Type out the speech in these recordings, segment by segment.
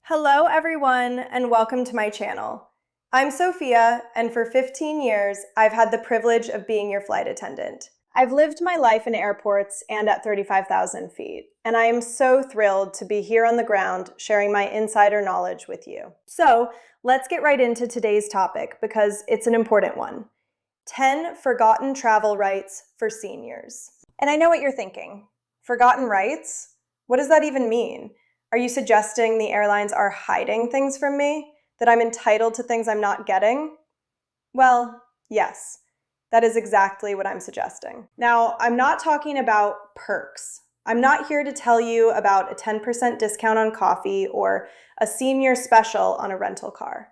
Hello everyone and welcome to my channel. I'm Sophia and for 15 years I've had the privilege of being your flight attendant. I've lived my life in airports and at 35,000 feet, and I am so thrilled to be here on the ground sharing my insider knowledge with you. So let's get right into today's topic because it's an important one. 10 forgotten travel rights for seniors. And I know what you're thinking. Forgotten rights? What does that even mean? Are you suggesting the airlines are hiding things from me? That I'm entitled to things I'm not getting? Well, yes, that is exactly what I'm suggesting. Now, I'm not talking about perks. I'm not here to tell you about a 10% discount on coffee or a senior special on a rental car.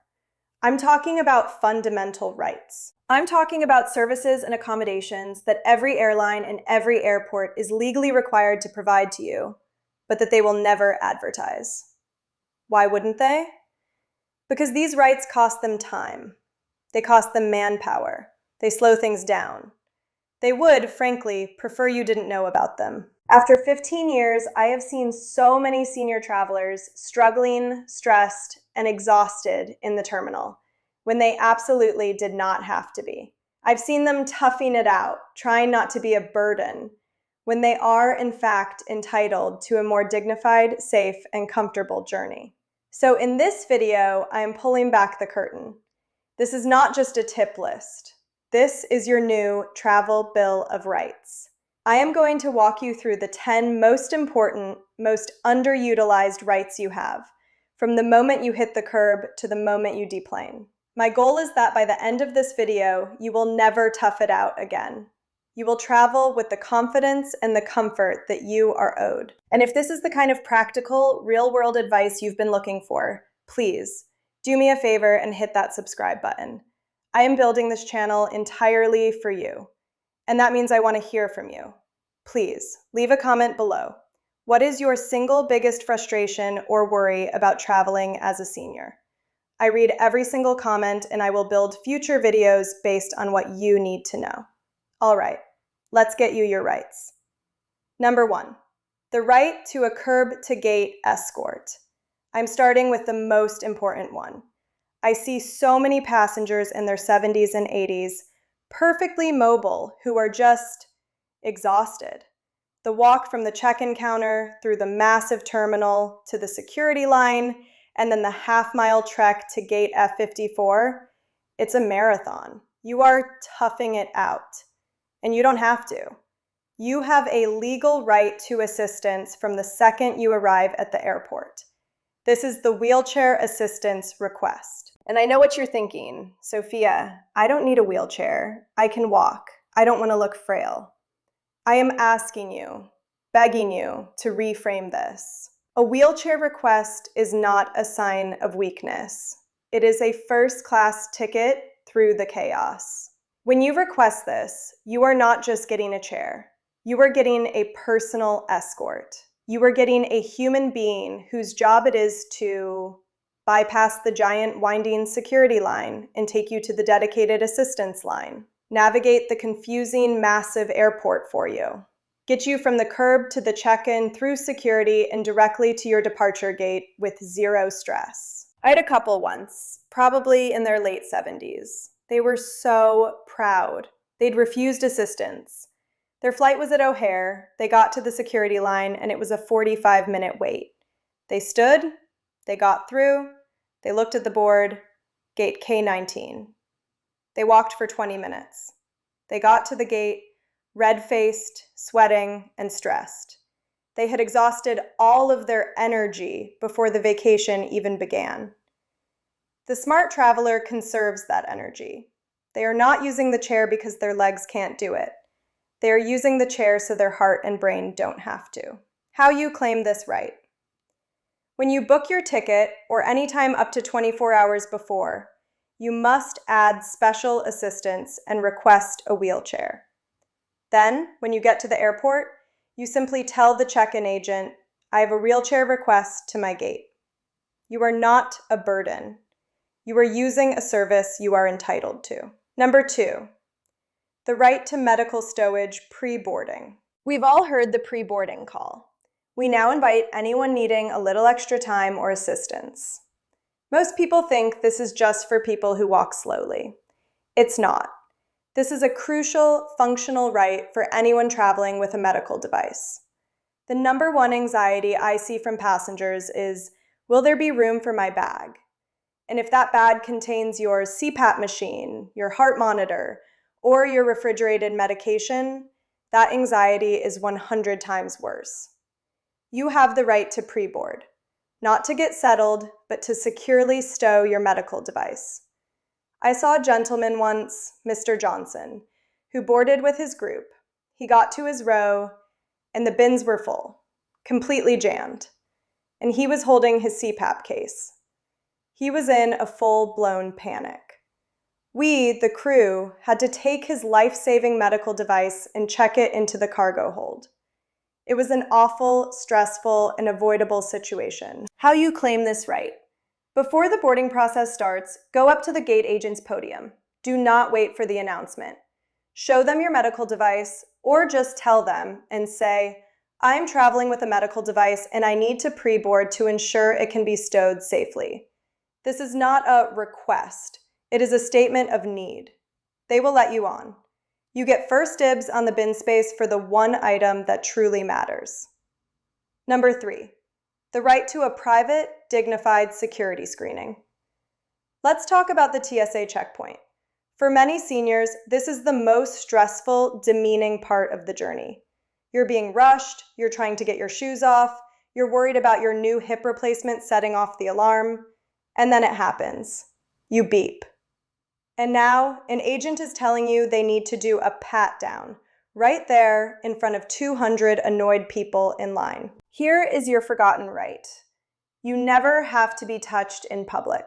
I'm talking about fundamental rights. I'm talking about services and accommodations that every airline and every airport is legally required to provide to you, but that they will never advertise. Why wouldn't they? Because these rights cost them time. They cost them manpower. They slow things down. They would, frankly, prefer you didn't know about them. After 15 years, I have seen so many senior travelers struggling, stressed, and exhausted in the terminal when they absolutely did not have to be. I've seen them toughing it out, trying not to be a burden, when they are, in fact, entitled to a more dignified, safe, and comfortable journey. So in this video, I am pulling back the curtain. This is not just a tip list. This is your new Travel Bill of Rights. I am going to walk you through the 10 most important, most underutilized rights you have, from the moment you hit the curb to the moment you deplane. My goal is that by the end of this video, you will never tough it out again. You will travel with the confidence and the comfort that you are owed. And if this is the kind of practical, real-world advice you've been looking for, please do me a favor and hit that subscribe button. I am building this channel entirely for you, and that means I want to hear from you. Please leave a comment below. What is your single biggest frustration or worry about traveling as a senior? I read every single comment and I will build future videos based on what you need to know. All right, let's get you your rights. Number 1, the right to a curb-to-gate escort. I'm starting with the most important one. I see so many passengers in their 70s and 80s, perfectly mobile, who are just exhausted. The walk from the check-in counter through the massive terminal to the security line, and then the half-mile trek to gate F54, it's a marathon. You are toughing it out. And you don't have to. You have a legal right to assistance from the second you arrive at the airport. This is the wheelchair assistance request. And I know what you're thinking, Sophia, I don't need a wheelchair. I can walk. I don't want to look frail. I am asking you, begging you to reframe this. A wheelchair request is not a sign of weakness. It is a first-class ticket through the chaos. When you request this, you are not just getting a chair. You are getting a personal escort. You are getting a human being whose job it is to bypass the giant winding security line and take you to the dedicated assistance line, navigate the confusing, massive airport for you, get you from the curb to the check-in through security and directly to your departure gate with zero stress. I had a couple once, probably in their late 70s. They were so proud. They'd refused assistance. Their flight was at O'Hare. They got to the security line and it was a 45-minute wait. They stood, they got through, they looked at the board, gate K19. They walked for 20 minutes. They got to the gate, red-faced, sweating, and stressed. They had exhausted all of their energy before the vacation even began. The smart traveler conserves that energy. They are not using the chair because their legs can't do it. They are using the chair so their heart and brain don't have to. How you claim this right. When you book your ticket, or any time up to 24 hours before, you must add special assistance and request a wheelchair. Then, when you get to the airport, you simply tell the check-in agent, I have a wheelchair request to my gate. You are not a burden. You are using a service you are entitled to. Number 2, the right to medical stowage pre-boarding. We've all heard the pre-boarding call. We now invite anyone needing a little extra time or assistance. Most people think this is just for people who walk slowly. It's not. This is a crucial, functional right for anyone traveling with a medical device. The number one anxiety I see from passengers is, will there be room for my bag? And if that bag contains your CPAP machine, your heart monitor, or your refrigerated medication, that anxiety is 100 times worse. You have the right to pre-board, not to get settled, but to securely stow your medical device. I saw a gentleman once, Mr. Johnson, who boarded with his group. He got to his row, and the bins were full, completely jammed, and he was holding his CPAP case. He was in a full-blown panic. We, the crew, had to take his life-saving medical device and check it into the cargo hold. It was an awful, stressful, and avoidable situation. How you claim this right. Before the boarding process starts, go up to the gate agent's podium. Do not wait for the announcement. Show them your medical device, or just tell them and say, I'm traveling with a medical device and I need to pre-board to ensure it can be stowed safely. This is not a request. It is a statement of need. They will let you on. You get first dibs on the bin space for the one item that truly matters. Number 3, the right to a private, dignified security screening. Let's talk about the TSA checkpoint. For many seniors, this is the most stressful, demeaning part of the journey. You're being rushed, you're trying to get your shoes off, you're worried about your new hip replacement setting off the alarm, and then it happens. You beep. And now, an agent is telling you they need to do a pat-down, right there in front of 200 annoyed people in line. Here is your forgotten right. You never have to be touched in public.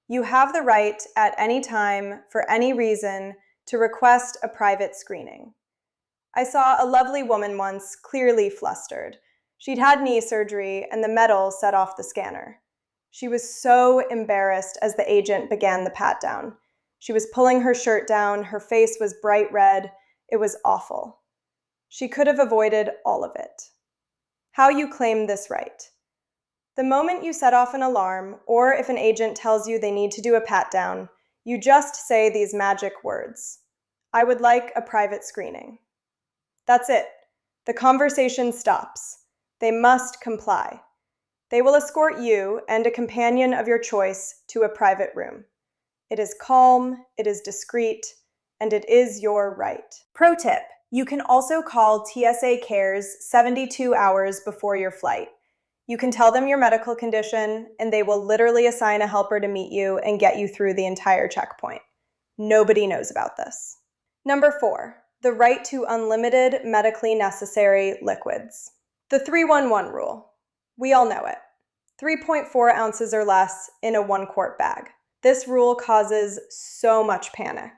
You have the right at any time, for any reason, to request a private screening. I saw a lovely woman once, clearly flustered. She'd had knee surgery and the metal set off the scanner. She was so embarrassed as the agent began the pat-down. She was pulling her shirt down, her face was bright red. It was awful. She could have avoided all of it. How you claim this right. The moment you set off an alarm, or if an agent tells you they need to do a pat-down, you just say these magic words. I would like a private screening. That's it. The conversation stops. They must comply. They will escort you and a companion of your choice to a private room. It is calm, it is discreet, and it is your right. Pro tip, you can also call TSA Cares 72 hours before your flight. You can tell them your medical condition, and they will literally assign a helper to meet you and get you through the entire checkpoint. Nobody knows about this. Number 4, the right to unlimited medically necessary liquids. The 311 rule. We all know it. 3.4 ounces or less in a 1-quart bag. This rule causes so much panic.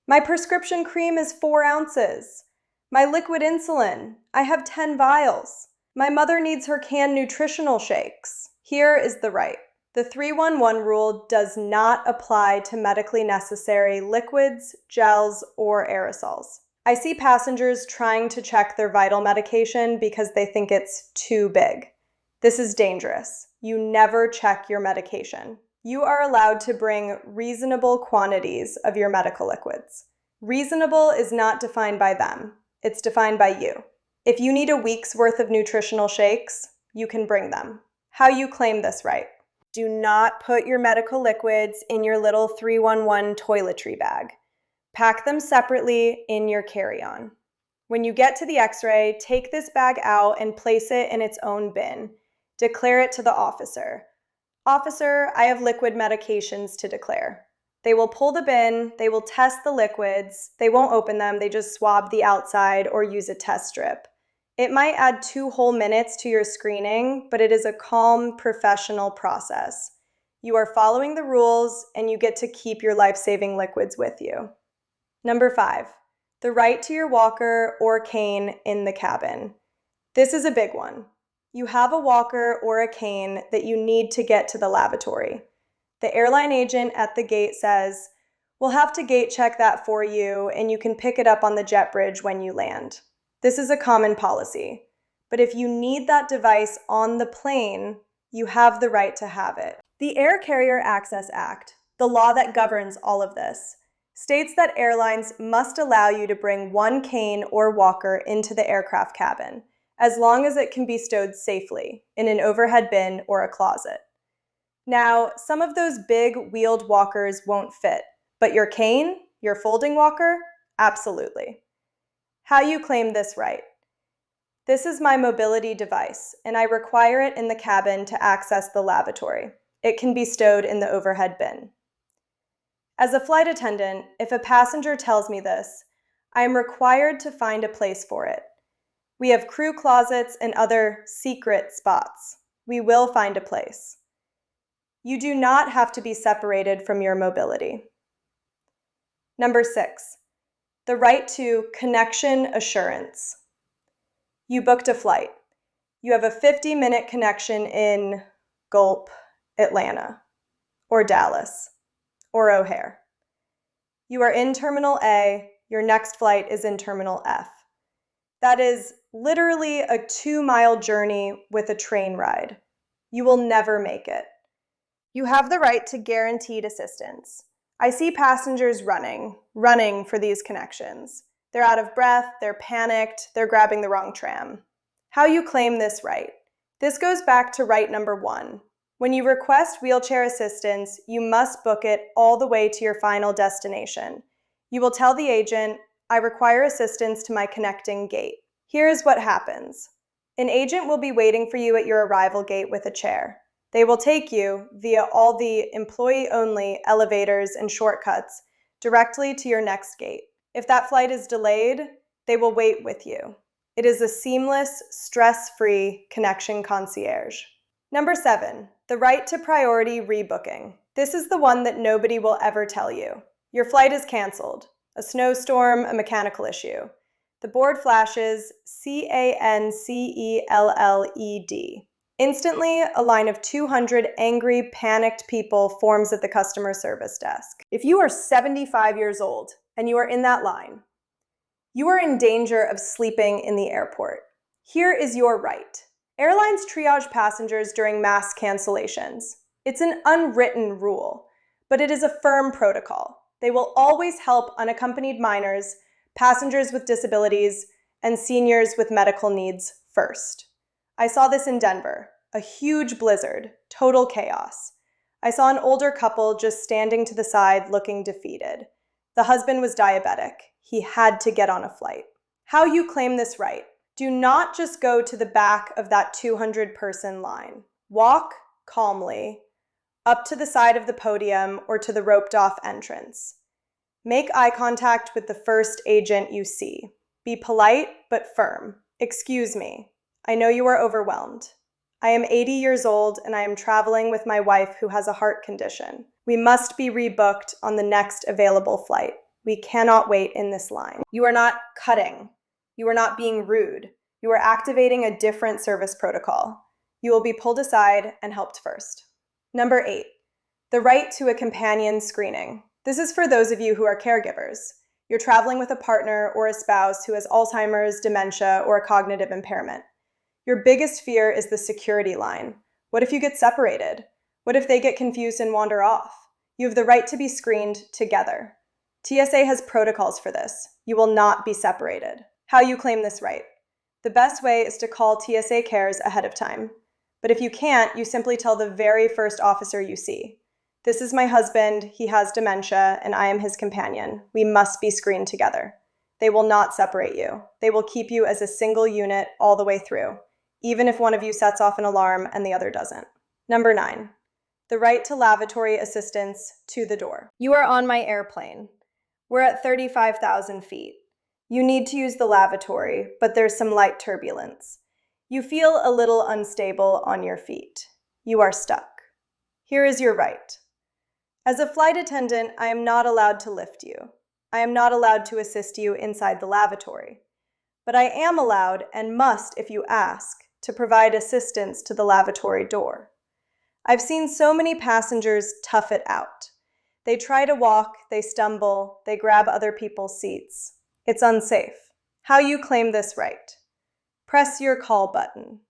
My prescription cream is 4 ounces. My liquid insulin, I have 10 vials. My mother needs her canned nutritional shakes. Here is the right. The 311 rule does not apply to medically necessary liquids, gels, or aerosols. I see passengers trying to check their vital medication because they think it's too big. This is dangerous. You never check your medication. You are allowed to bring reasonable quantities of your medical liquids. Reasonable is not defined by them. It's defined by you. If you need a week's worth of nutritional shakes, you can bring them. How you claim this right. Do not put your medical liquids in your little 311 toiletry bag. Pack them separately in your carry-on. When you get to the X-ray, take this bag out and place it in its own bin. Declare it to the officer. Officer, I have liquid medications to declare. They will pull the bin, they will test the liquids, they won't open them, they just swab the outside or use a test strip. It might add 2 whole minutes to your screening, but it is a calm, professional process. You are following the rules and you get to keep your life-saving liquids with you. Number 5, the right to your walker or cane in the cabin. This is a big one. You have a walker or a cane that you need to get to the lavatory. The airline agent at the gate says, we'll have to gate check that for you and you can pick it up on the jet bridge when you land. This is a common policy. But if you need that device on the plane, you have the right to have it. The Air Carrier Access Act, the law that governs all of this, states that airlines must allow you to bring one cane or walker into the aircraft cabin, as long as it can be stowed safely in an overhead bin or a closet. Now, some of those big wheeled walkers won't fit, but your cane, your folding walker, absolutely. How you claim this right. This is my mobility device, and I require it in the cabin to access the lavatory. It can be stowed in the overhead bin. As a flight attendant, if a passenger tells me this, I am required to find a place for it. We have crew closets and other secret spots. We will find a place. You do not have to be separated from your mobility. Number 6, the right to connection assurance. You booked a flight. You have a 50-minute connection in Gulp, Atlanta, or Dallas, or O'Hare. You are in Terminal A, your next flight is in Terminal F. That is literally a 2-mile journey with a train ride. You will never make it. You have the right to guaranteed assistance. I see passengers running for these connections. They're out of breath, they're panicked, they're grabbing the wrong tram. How you claim this right. This goes back to right number 1. When you request wheelchair assistance, you must book it all the way to your final destination. You will tell the agent, I require assistance to my connecting gate. Here is what happens. An agent will be waiting for you at your arrival gate with a chair. They will take you, via all the employee-only elevators and shortcuts, directly to your next gate. If that flight is delayed, they will wait with you. It is a seamless, stress-free connection concierge. Number 7, the right to priority rebooking. This is the one that nobody will ever tell you. Your flight is canceled. A snowstorm, a mechanical issue. The board flashes CANCELLED. Instantly, a line of 200 angry, panicked people forms at the customer service desk. If you are 75 years old and you are in that line, you are in danger of sleeping in the airport. Here is your right. Airlines triage passengers during mass cancellations. It's an unwritten rule, but it is a firm protocol. They will always help unaccompanied minors, passengers with disabilities, and seniors with medical needs first. I saw this in Denver, a huge blizzard, total chaos. I saw an older couple just standing to the side looking defeated. The husband was diabetic. He had to get on a flight. How you claim this right. Do not just go to the back of that 200-person line. Walk calmly up to the side of the podium or to the roped-off entrance. Make eye contact with the first agent you see. Be polite but firm. Excuse me. I know you are overwhelmed. I am 80 years old and I am traveling with my wife who has a heart condition. We must be rebooked on the next available flight. We cannot wait in this line. You are not cutting. You are not being rude. You are activating a different service protocol. You will be pulled aside and helped first. Number 8, the right to a companion screening. This is for those of you who are caregivers. You're traveling with a partner or a spouse who has Alzheimer's, dementia, or a cognitive impairment. Your biggest fear is the security line. What if you get separated? What if they get confused and wander off? You have the right to be screened together. TSA has protocols for this. You will not be separated. How you claim this right. The best way is to call TSA Cares ahead of time. But if you can't, you simply tell the very first officer you see. This is my husband, he has dementia, and I am his companion. We must be screened together. They will not separate you. They will keep you as a single unit all the way through, even if one of you sets off an alarm and the other doesn't. Number 9, the right to lavatory assistance to the door. You are on my airplane. We're at 35,000 feet. You need to use the lavatory, but there's some light turbulence. You feel a little unstable on your feet. You are stuck. Here is your right. As a flight attendant, I am not allowed to lift you. I am not allowed to assist you inside the lavatory. But I am allowed, and must if you ask, to provide assistance to the lavatory door. I've seen so many passengers tough it out. They try to walk, they stumble, they grab other people's seats. It's unsafe. How you claim this right. Press your call button.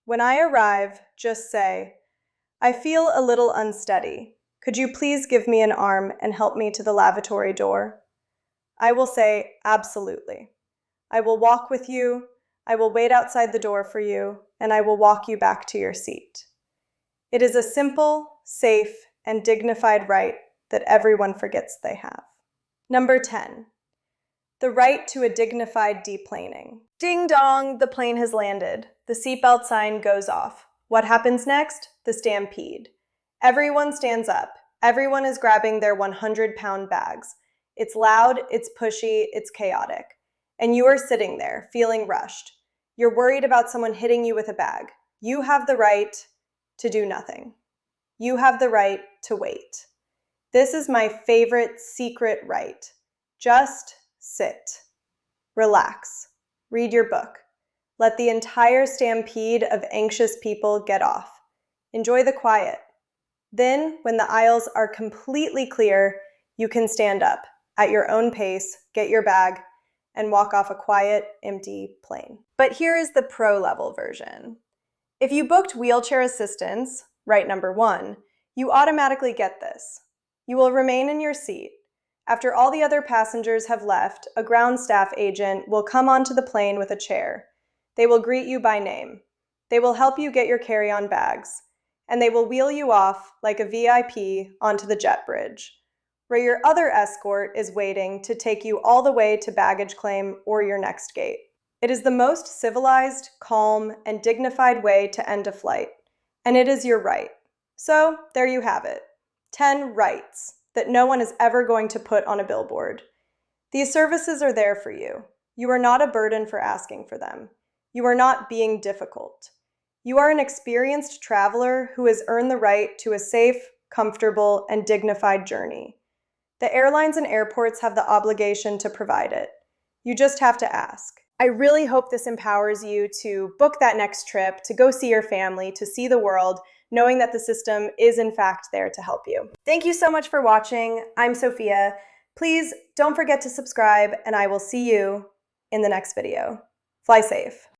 When I arrive, just say, "I feel a little unsteady. Could you please give me an arm and help me to the lavatory door?" I will say, "Absolutely. I will walk with you, I will wait outside the door for you, and I will walk you back to your seat." It is a simple, safe, and dignified right that everyone forgets they have. Number 10, the right to a dignified deplaning. Ding dong, the plane has landed. The seatbelt sign goes off. What happens next? The stampede. Everyone stands up. Everyone is grabbing their 100-pound bags. It's loud, it's pushy, it's chaotic. And you are sitting there, feeling rushed. You're worried about someone hitting you with a bag. You have the right to do nothing. You have the right to wait. This is my favorite secret right. Just sit. Relax. Read your book. Let the entire stampede of anxious people get off. Enjoy the quiet. Then, when the aisles are completely clear, you can stand up at your own pace, get your bag, and walk off a quiet, empty plane. But here is the pro-level version. If you booked wheelchair assistance, right number 1, you automatically get this. You will remain in your seat. After all the other passengers have left, a ground staff agent will come onto the plane with a chair. They will greet you by name. They will help you get your carry-on bags. And they will wheel you off like a VIP onto the jet bridge, where your other escort is waiting to take you all the way to baggage claim or your next gate. It is the most civilized, calm, and dignified way to end a flight, and it is your right. So, there you have it. 10 rights that no one is ever going to put on a billboard. These services are there for you. You are not a burden for asking for them. You are not being difficult. You are an experienced traveler who has earned the right to a safe, comfortable, and dignified journey. The airlines and airports have the obligation to provide it. You just have to ask. I really hope this empowers you to book that next trip, to go see your family, to see the world, knowing that the system is in fact there to help you. Thank you so much for watching. I'm Sophia. Please don't forget to subscribe, and I will see you in the next video. Fly safe.